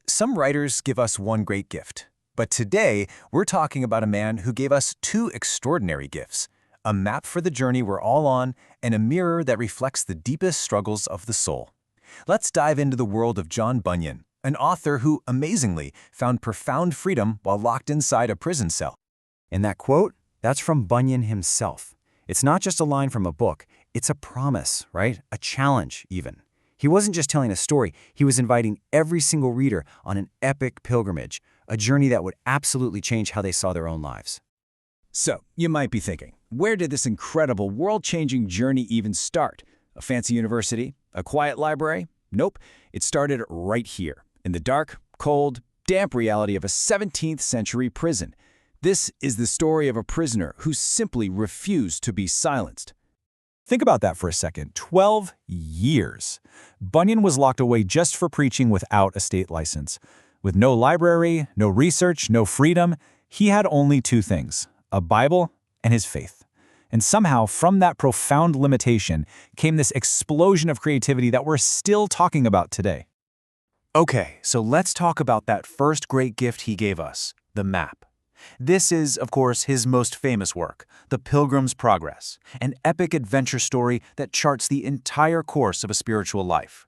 Some writers give us one great gift, but today we're talking about a man who gave us two extraordinary gifts: a map for the journey we're all on and a mirror that reflects the deepest struggles of the soul. Let's dive into the world of John Bunyan, an author who, amazingly, found profound freedom while locked inside a prison cell. And that quote, that's from Bunyan himself. It's not just a line from a book, it's a promise, right? A challenge, even. He wasn't just telling a story, he was inviting every single reader on an epic pilgrimage, a journey that would absolutely change how they saw their own lives. So, you might be thinking, where did this incredible, world-changing journey even start? A fancy university? A quiet library? Nope. It started right here, in the dark, cold, damp reality of a 17th century prison. This is the story of a prisoner who simply refused to be silenced. Think about that for a second. 12 years. Bunyan was locked away just for preaching without a state license. With no library, no research, no freedom, he had only two things: a Bible and his faith. And somehow, from that profound limitation, came this explosion of creativity that we're still talking about today. Okay, so let's talk about that first great gift he gave us, the map. This is, of course, his most famous work, The Pilgrim's Progress, an epic adventure story that charts the entire course of a spiritual life.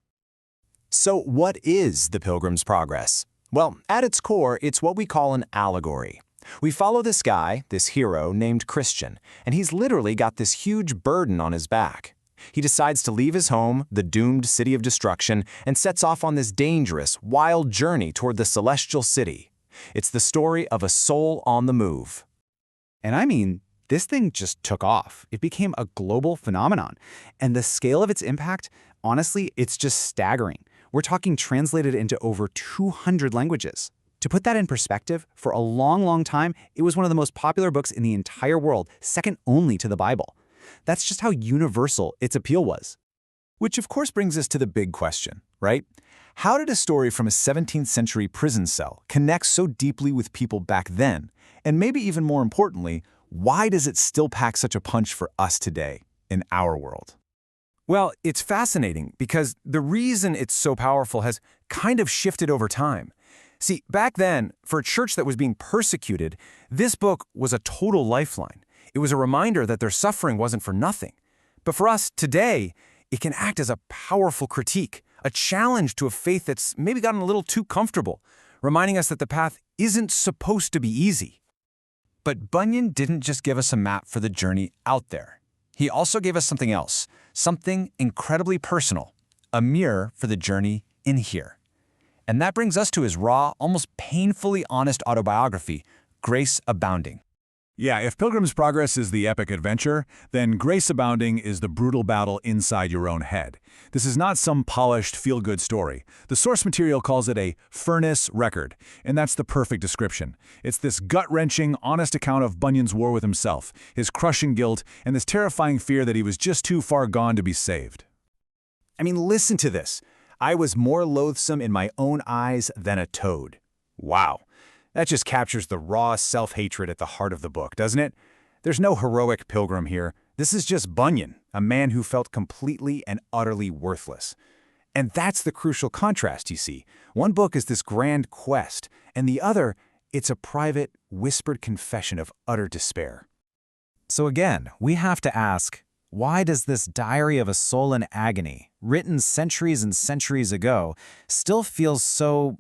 So what is The Pilgrim's Progress? Well, at its core, it's what we call an allegory. We follow this guy, this hero, named Christian, and he's literally got this huge burden on his back. He decides to leave his home, the doomed city of destruction, and sets off on this dangerous, wild journey toward the celestial city. It's the story of a soul on the move. And I mean, this thing just took off. It became a global phenomenon. And the scale of its impact, honestly, it's just staggering. We're talking translated into over 200 languages. To put that in perspective, for a long, long time, it was one of the most popular books in the entire world, second only to the Bible. That's just how universal its appeal was. Which of course brings us to the big question, right? How did a story from a 17th century prison cell connect so deeply with people back then? And maybe even more importantly, why does it still pack such a punch for us today, in our world? Well, it's fascinating because the reason it's so powerful has kind of shifted over time. See, back then, for a church that was being persecuted, this book was a total lifeline. It was a reminder that their suffering wasn't for nothing. But for us today, it can act as a powerful critique, a challenge to a faith that's maybe gotten a little too comfortable, reminding us that the path isn't supposed to be easy. But Bunyan didn't just give us a map for the journey out there. He also gave us something else, something incredibly personal, a mirror for the journey in here. And that brings us to his raw, almost painfully honest autobiography, Grace Abounding. Yeah, if Pilgrim's Progress is the epic adventure, then Grace Abounding is the brutal battle inside your own head. This is not some polished, feel-good story. The source material calls it a furnace record, and that's the perfect description. It's this gut-wrenching, honest account of Bunyan's war with himself, his crushing guilt, and this terrifying fear that he was just too far gone to be saved. I mean, listen to this. I was more loathsome in my own eyes than a toad. Wow. That just captures the raw self-hatred at the heart of the book, doesn't it? There's no heroic pilgrim here. This is just Bunyan, a man who felt completely and utterly worthless. And that's the crucial contrast, you see. One book is this grand quest, and the other, it's a private, whispered confession of utter despair. So again, we have to ask, why does this diary of a soul in agony, written centuries and centuries ago, still feel so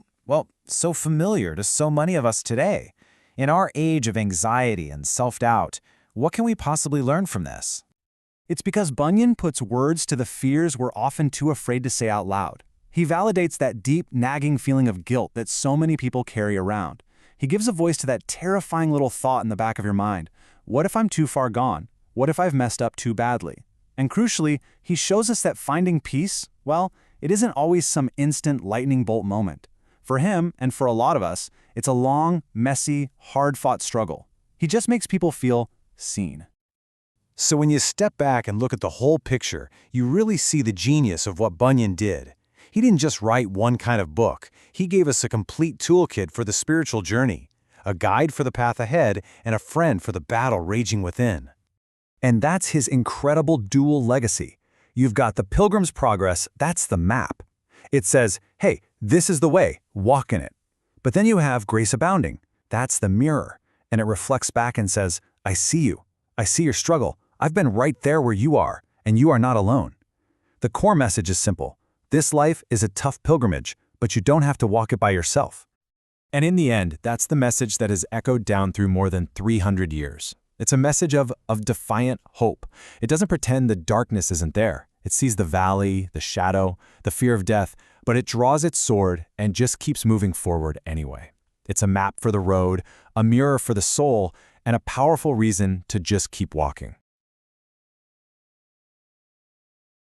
familiar to so many of us today? In our age of anxiety and self-doubt, what can we possibly learn from this? It's because Bunyan puts words to the fears we're often too afraid to say out loud. He validates that deep, nagging feeling of guilt that so many people carry around. He gives a voice to that terrifying little thought in the back of your mind. What if I'm too far gone? What if I've messed up too badly? And crucially, he shows us that finding peace, well, it isn't always some instant lightning bolt moment. For him, and for a lot of us, it's a long, messy, hard-fought struggle. He just makes people feel seen. So when you step back and look at the whole picture, you really see the genius of what Bunyan did. He didn't just write one kind of book. He gave us a complete toolkit for the spiritual journey, a guide for the path ahead, and a friend for the battle raging within. And that's his incredible dual legacy. You've got The Pilgrim's Progress, that's the map. It says, hey, This is the way, walk in it. But then you have grace abounding. That's the mirror. And it reflects back and says, I see you. I see your struggle. I've been right there where you are, and you are not alone. The core message is simple. This life is a tough pilgrimage, but you don't have to walk it by yourself. And in the end, that's the message that has echoed down through more than 300 years. It's a message of defiant hope. It doesn't pretend the darkness isn't there. It sees the valley, the shadow, the fear of death, but it draws its sword and just keeps moving forward anyway. It's a map for the road, a mirror for the soul, and a powerful reason to just keep walking.